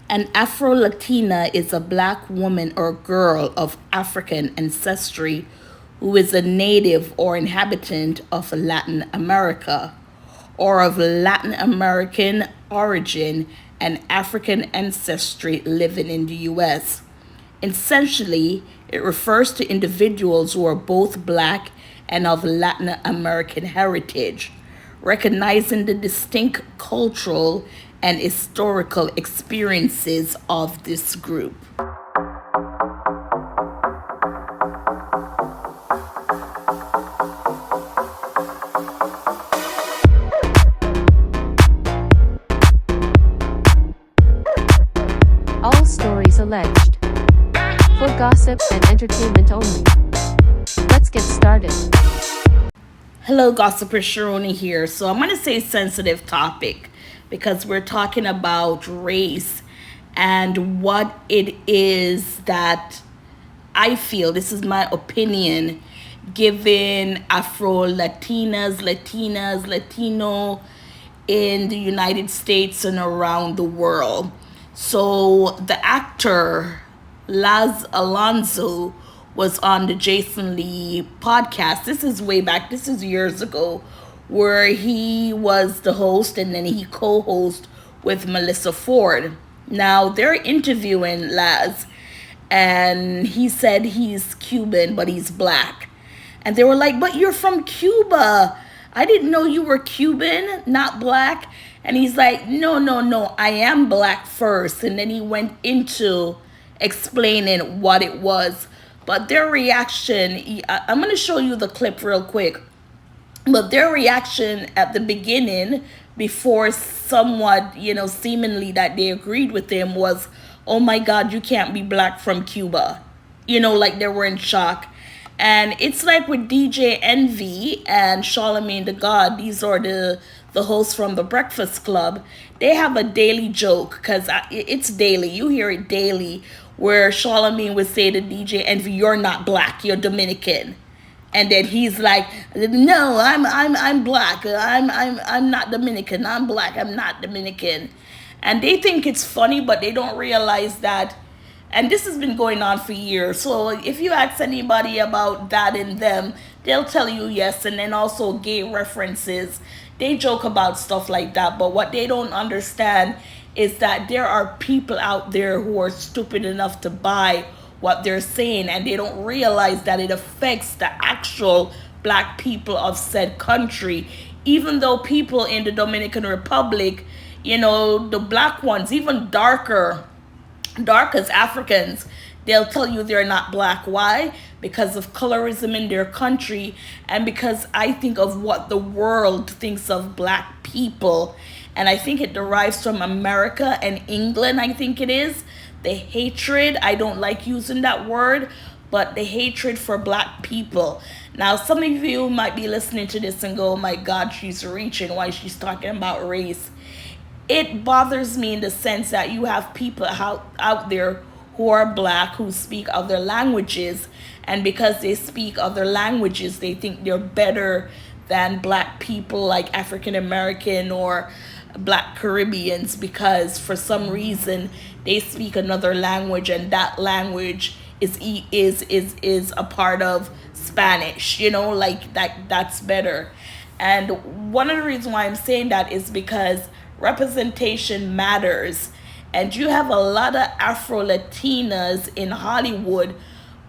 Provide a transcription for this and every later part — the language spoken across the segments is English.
An Afro-Latina is a black woman or girl of African ancestry who is a native or inhabitant of Latin America or of Latin American origin and African ancestry living in the US. Essentially, it refers to individuals who are both black and of Latin American heritage, recognizing the distinct cultural and historical experiences of this group. All stories alleged. For gossip and entertainment only. Let's get started. Hello, Gossiper Sharoni here. So I'm going to say sensitive topic because we're talking about race and what it is that I feel, this is my opinion, given Afro-Latinas, Latino in the United States and around the world. So the actor Laz Alonso was on the Jason Lee podcast. This is way back. This is years ago, where he was the host and then he co-host with Melissa Ford. Now they're interviewing Laz, and he said he's Cuban, but he's black. And they were like, but you're from Cuba. I didn't know you were Cuban, not black. And he's like, no, I am black first. And then he went into explaining what it was. But their reaction, I'm going to show you the clip real quick. But their reaction at the beginning, before somewhat, seemingly that they agreed with him, was, oh my God, you can't be black from Cuba. Like they were in shock. And it's like with DJ Envy and Charlemagne the God, these are the hosts from the Breakfast Club. They have a daily joke, because it's daily. You hear it daily, where Charlemagne would say to DJ Envy, "You're not black, you're Dominican," and then he's like, "No, I'm black. I'm not Dominican. I'm black. I'm not Dominican," and they think it's funny, but they don't realize that. And this has been going on for years. So if you ask anybody about that in them, they'll tell you yes. And then also gay references. They joke about stuff like that. But what they don't understand is that there are people out there who are stupid enough to buy what they're saying. And they don't realize that it affects the actual black people of said country. Even though people in the Dominican Republic, the black ones, even darker as Africans, they'll tell you they're not black. Why? Because of colorism in their country, and because I think of what the world thinks of black people. And I think it derives from America and England, I think it is. The hatred, I don't like using that word, but the hatred for black people. Now, some of you might be listening to this and go, oh my God, she's reaching. Why she's talking about race? It bothers me in the sense that you have people out there who are black, who speak other languages, and because they speak other languages, they think they're better than black people like African American or black Caribbeans, because for some reason they speak another language, and that language is a part of Spanish, like that's better. And one of the reasons why I'm saying that is because representation matters, and you have a lot of Afro-Latinas in Hollywood,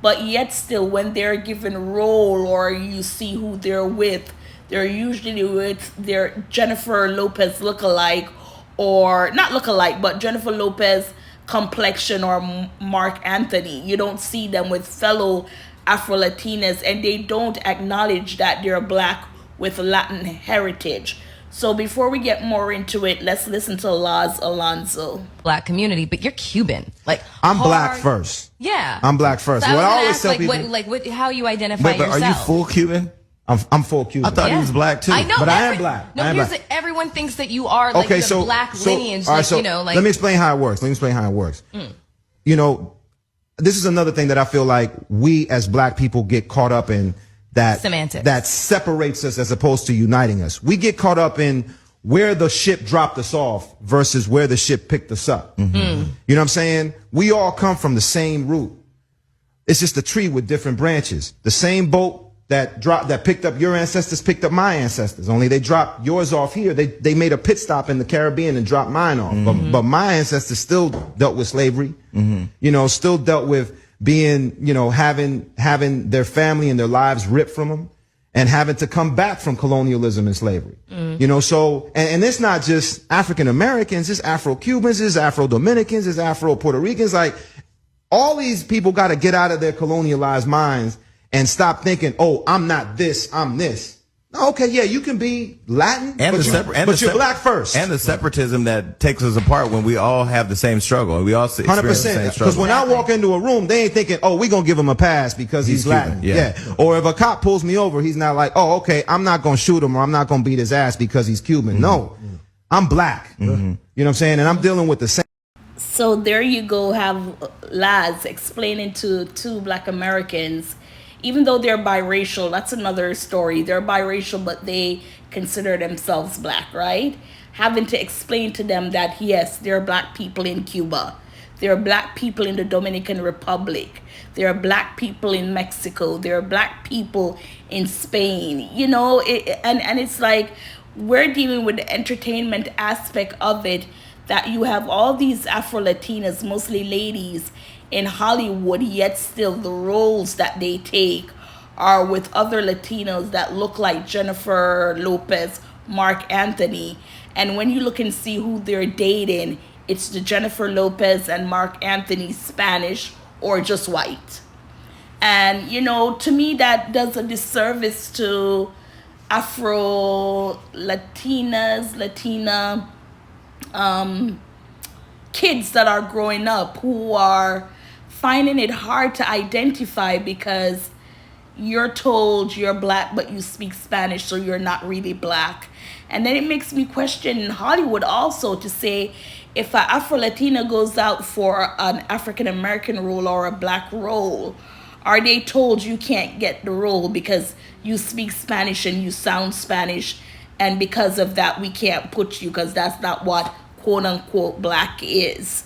but yet still when they're given role or you see who they're with, they're usually with their Jennifer Lopez lookalike, or not lookalike, but Jennifer Lopez complexion, or Mark Anthony. You don't see them with fellow Afro-Latinas, and they don't acknowledge that they're black with Latin heritage. So before we get more into it, let's listen to Laz Alonso. Black community, but you're Cuban. Like I'm black first. Yeah, I'm black first. So what I always ask, tell like, people, how you identify but yourself. Are you full Cuban? I'm full Cuban. I thought he was black too. I know, but I am black. No, I am here's black. Everyone thinks that you are like okay, the black lineage. All right, like, let me explain how it works. This is another thing that I feel like we as black people get caught up in, that semantics that separates us as opposed to uniting us. We get caught up in where the ship dropped us off versus where the ship picked us up. You know what I'm saying? We all come from the same root. It's just a tree with different branches. The same boat that picked up your ancestors picked up my ancestors. Only they dropped yours off here. They made a pit stop in the Caribbean and dropped mine off. But my ancestors still dealt with slavery. You know, still dealt with being, you know, having their family and their lives ripped from them, and having to come back from colonialism and slavery. You know, so, and it's not just African Americans, it's Afro-Cubans, it's Afro-Dominicans, it's Afro-Puerto Ricans. Like, all these people got to get out of their colonialized minds and stop thinking, oh, I'm not this, I'm this. Okay, yeah, you can be Latin, but you're black first. And the separatism that takes us apart when we all have the same struggle. We all experience 100%. the same struggle. Because when I walk into a room, they ain't thinking, oh, we're going to give him a pass because he's Latin. Yeah. Or if a cop pulls me over, he's not like, oh, okay, I'm not going to shoot him or I'm not going to beat his ass because he's Cuban. No, I'm black. You know what I'm saying? And I'm dealing with the same. So there you go, have Laz explaining to two black Americans, even though they're biracial, that's another story. They're biracial, but they consider themselves black, right? Having to explain to them that, yes, there are black people in Cuba. There are black people in the Dominican Republic. There are black people in Mexico. There are black people in Spain. You know, and it's like we're dealing with the entertainment aspect of it, that you have all these Afro-Latinas, mostly ladies, in Hollywood, yet still the roles that they take are with other Latinos that look like Jennifer Lopez, Mark Anthony. And when you look and see who they're dating, it's the Jennifer Lopez and Mark Anthony Spanish or just white. And, you know, to me, that does a disservice to Latina kids that are growing up who are finding it hard to identify because you're told you're black but you speak Spanish, so you're not really black. And then it makes me question in Hollywood also to say, if an Afro-Latina goes out for an African-American role or a black role, are they told you can't get the role because you speak Spanish and you sound Spanish, and because of that we can't put you because that's not what quote-unquote black is?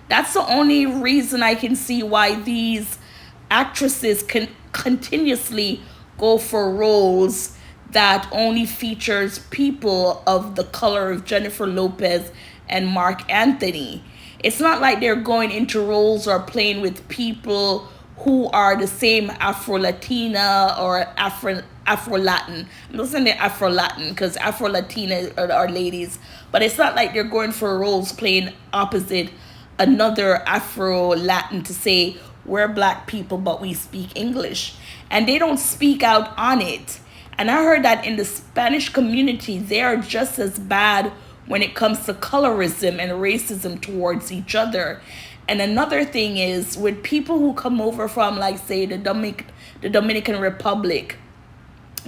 That's the only reason I can see why these actresses can continuously go for roles that only features people of the color of Jennifer Lopez and Mark Anthony. It's not like they're going into roles or playing with people who are the same Afro-Latina or Afro-Latin. I'm not saying they're Afro-Latin because Afro-Latina are ladies, but it's not like they're going for roles playing opposite another Afro-Latin to say we're black people but we speak English. And they don't speak out on it. And I heard that in the Spanish community, they are just as bad when it comes to colorism and racism towards each other. And another thing is with people who come over from, like, say, the Dominican Republic,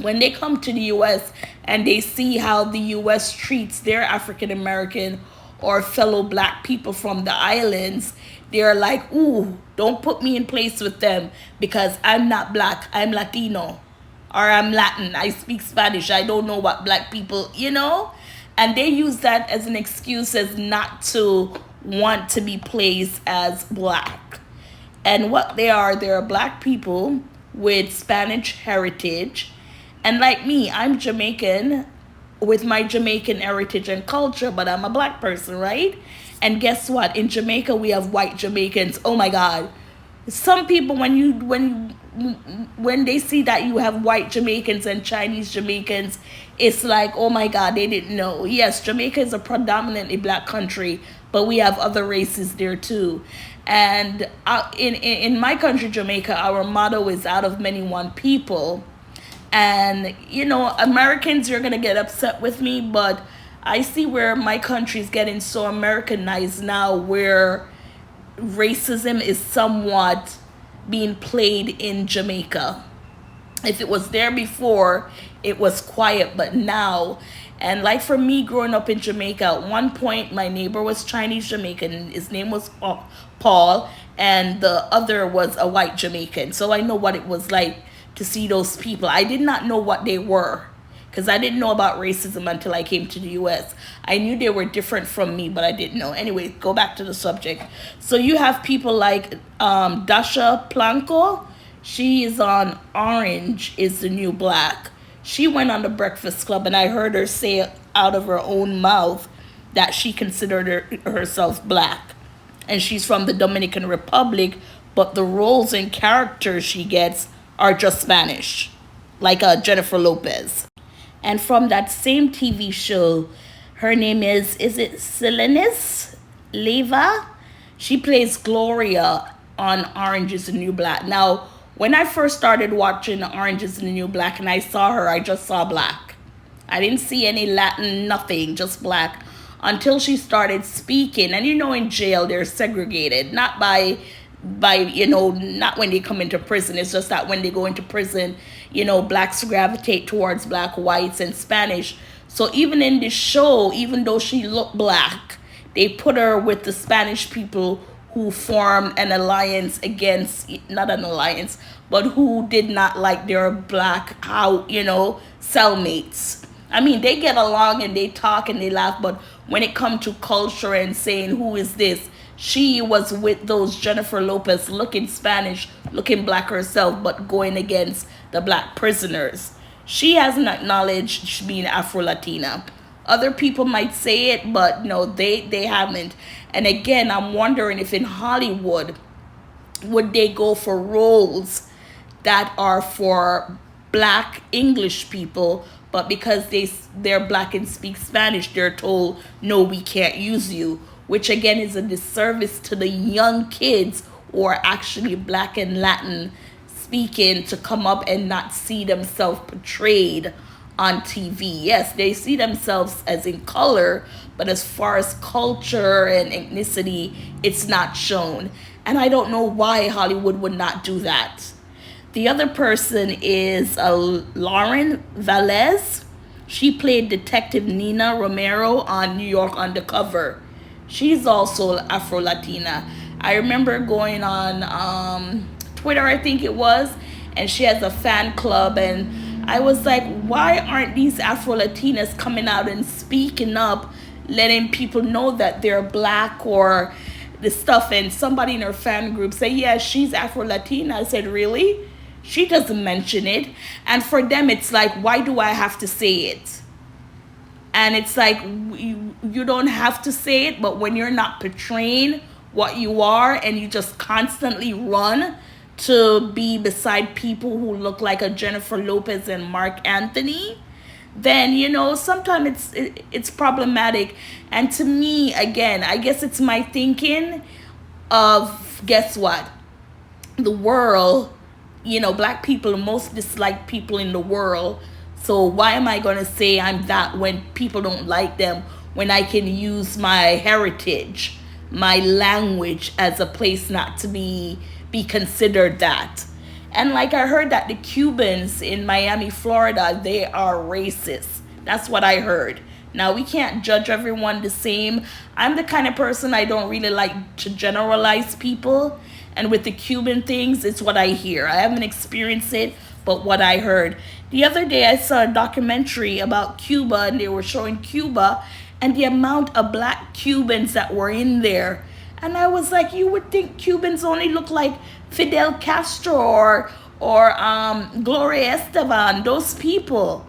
when they come to the U.S. and they see how the U.S. treats their African-American or fellow black people from the islands, they're like, ooh, don't put me in place with them because I'm not black, I'm Latino, or I'm Latin, I speak Spanish, I don't know what black people, you know? And they use that as an excuse as not to want to be placed as black. And what they're black people with Spanish heritage. And like me, I'm Jamaican with my Jamaican heritage and culture, but I'm a black person, right? And guess what? In Jamaica, we have white Jamaicans. Oh my God. Some people, when they see that you have white Jamaicans and Chinese Jamaicans, it's like, oh my God, they didn't know. Yes, Jamaica is a predominantly black country, but we have other races there too. And in my country, Jamaica, our motto is out of many one people. And, you know, Americans, you're going to get upset with me, but I see where my country is getting so Americanized now, where racism is somewhat being played in Jamaica. If it was there before, it was quiet, but now, and like for me growing up in Jamaica, at one point my neighbor was Chinese Jamaican, his name was Paul, and the other was a white Jamaican. So I know what it was like to see those people. I did not know what they were because I didn't know about racism until I came to the US. I knew they were different from me, but I didn't know. Anyway, go back to the subject. So you have people like Dascha Polanco. She is on Orange is the New Black. She went on the Breakfast Club, and I heard her say out of her own mouth that she considered herself black. And she's from the Dominican Republic, but the roles and characters she gets are just Spanish, like Jennifer Lopez. And from that same TV show, her name is it Selenis? Leyva? She plays Gloria on Orange is the New Black. Now, when I first started watching Orange is the New Black and I saw her, I just saw black. I didn't see any Latin, nothing, just black. Until she started speaking. And in jail, they're segregated. Not by not when they come into prison. It's just that when they go into prison, blacks gravitate towards black, whites, and Spanish. So even in this show, even though she looked black, they put her with the Spanish people who formed an alliance against, not an alliance, but who did not like their black, cellmates. I mean, they get along and they talk and they laugh, but when it comes to culture and saying, who is this? She was with those Jennifer Lopez looking Spanish, looking black herself, but going against the black prisoners. She hasn't acknowledged being Afro-Latina. Other people might say it, but no, they haven't. And again, I'm wondering if in Hollywood, would they go for roles that are for black English people, but because they're black and speak Spanish, they're told, no, we can't use you, which again is a disservice to the young kids who are actually black and Latin speaking to come up and not see themselves portrayed on TV. Yes, they see themselves as in color, but as far as culture and ethnicity, it's not shown. And I don't know why Hollywood would not do that. The other person is Lauren Velez. She played Detective Nina Romero on New York Undercover. She's also Afro-Latina. I remember going on Twitter, I think it was, and she has a fan club, and I was like, why aren't these Afro-Latinas coming out and speaking up, letting people know that they're black or the stuff? And somebody in her fan group said, yeah, she's Afro-Latina. I said, really? She doesn't mention it. And for them, it's like, why do I have to say it? And it's like, you don't have to say it, but when you're not portraying what you are and you just constantly run to be beside people who look like a Jennifer Lopez and Mark Anthony, then, sometimes it's problematic. And to me, again, I guess it's my thinking of, guess what? The world, black people are most disliked people in the world. So why am I going to say I'm that when people don't like them, when I can use my heritage, my language as a place not to be considered that? And like I heard that the Cubans in Miami, Florida, they are racist. That's what I heard. Now, we can't judge everyone the same. I'm the kind of person, I don't really like to generalize people. And with the Cuban things, it's what I hear. I haven't experienced it, but what I heard. The other day, I saw a documentary about Cuba, and they were showing Cuba and the amount of black Cubans that were in there. And I was like, you would think Cubans only look like Fidel Castro or Gloria Estefan, those people.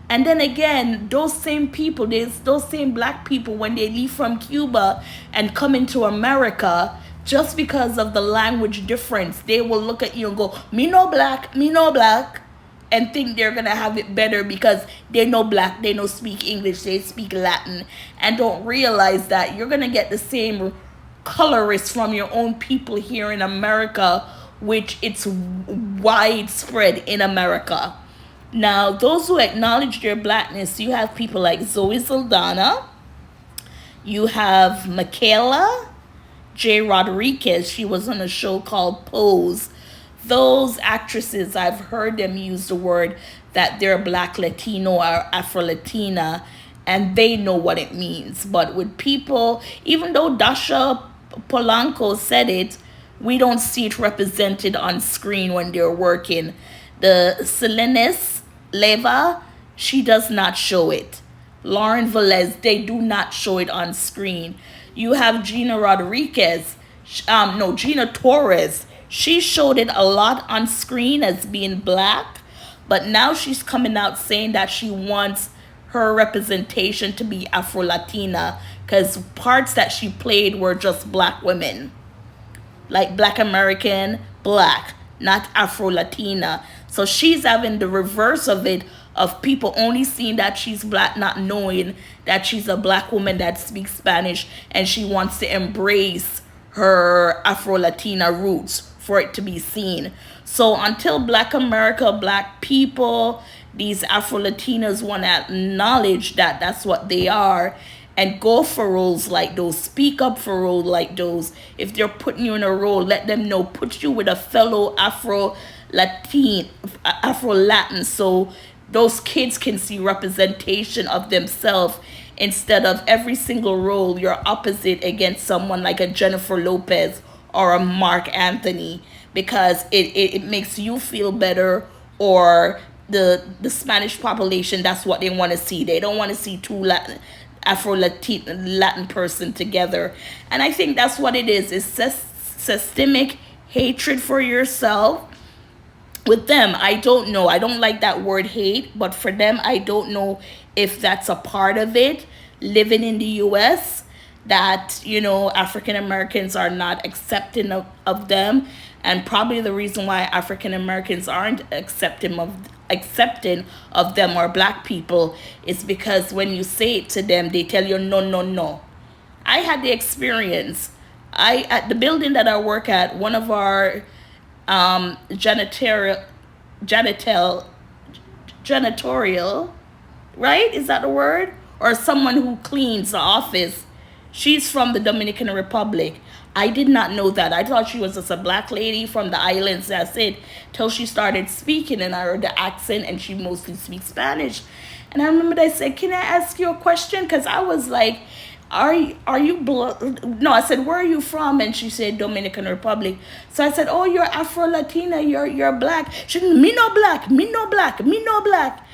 And then again, those same people, those same black people, when they leave from Cuba and come into America, just because of the language difference, they will look at you and go, me no black, and think they're going to have it better because they know black, they know speak English, they speak Latin, and don't realize that you're going to get the same colorists from your own people here in America, which it's widespread in America. Now, those who acknowledge their blackness, you have people like Zoe Saldana, you have Michaela J. Rodriguez. She was on a show called Pose. Those actresses, I've heard them use the word that they're black Latino or Afro-Latina, and they know what it means. But with people, even though Dascha Polanco said it, we don't see it represented on screen when they're working. The Selenis, Leyva, she does not show it. Lauren Velez, they do not show it on screen. You have Gina Rodriguez, Gina Torres. She showed it a lot on screen as being black, but now she's coming out saying that she wants her representation to be Afro-Latina because parts that she played were just black women. Like Black American, black, not Afro-Latina. So she's having the reverse of it, of people only seeing that she's black, not knowing that she's a black woman that speaks Spanish, and she wants to embrace her Afro-Latina roots for it to be seen. So until Black America, black people, these Afro-Latinas want to acknowledge that that's what they are and go for roles like those, speak up for roles like those. If they're putting you in a role, let them know, put you with a fellow Afro-Latin, so those kids can see representation of themselves instead of every single role you're opposite against someone like a Jennifer Lopez or a Mark Anthony, because it makes you feel better, or the Spanish population, that's what they want to see. They don't want to see two Afro-Latin person together. And I think that's what it is. It's systemic hatred for yourself. With them, I don't know. I don't like that word hate, but for them, I don't know if that's a part of it. Living in the U.S., that, African Americans are not accepting of them. And probably the reason why African Americans aren't accepting of them or black people is because when you say it to them, they tell you no, no, no. I had the experience. At the building that I work at, one of our janitorial, right? Is that the word? Or someone who cleans the office. She's from the Dominican Republic. I did not know that. I thought she was just a black lady from the islands. That's it. Till she started speaking and I heard the accent, and she mostly speaks Spanish. And I remember I said, "Can I ask you a question?" Because I was like, are you no, I said, "Where are you from?" And she said, "Dominican Republic." So I said, "Oh, you're Afro-Latina, you're black." She said, "Me no black, me no black, me no black."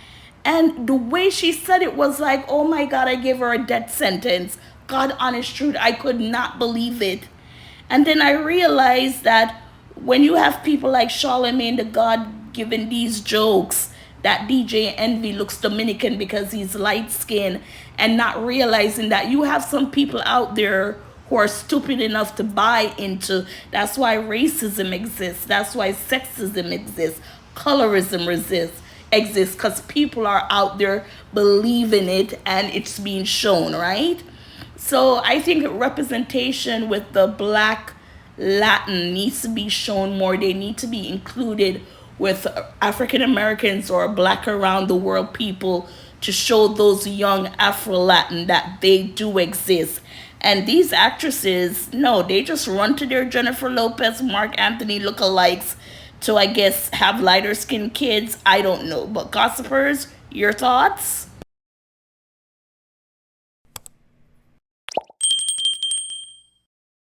And the way she said it was like, oh my God, I gave her a death sentence. God, honest truth, I could not believe it. And then I realized that when you have people like Charlemagne the God giving these jokes, that DJ Envy looks Dominican because he's light-skinned, and not realizing that you have some people out there who are stupid enough to buy into. That's why racism exists. That's why sexism exists. Colorism exists, because people are out there believing it and it's being shown, right? So I think representation with the Black Latin needs to be shown more. They need to be included with African Americans or black around the world people to show those young Afro-Latin that they do exist. And these actresses, no, they just run to their Jennifer Lopez, Mark Anthony lookalikes to, I guess, have lighter skinned kids. I don't know. But gossipers, your thoughts?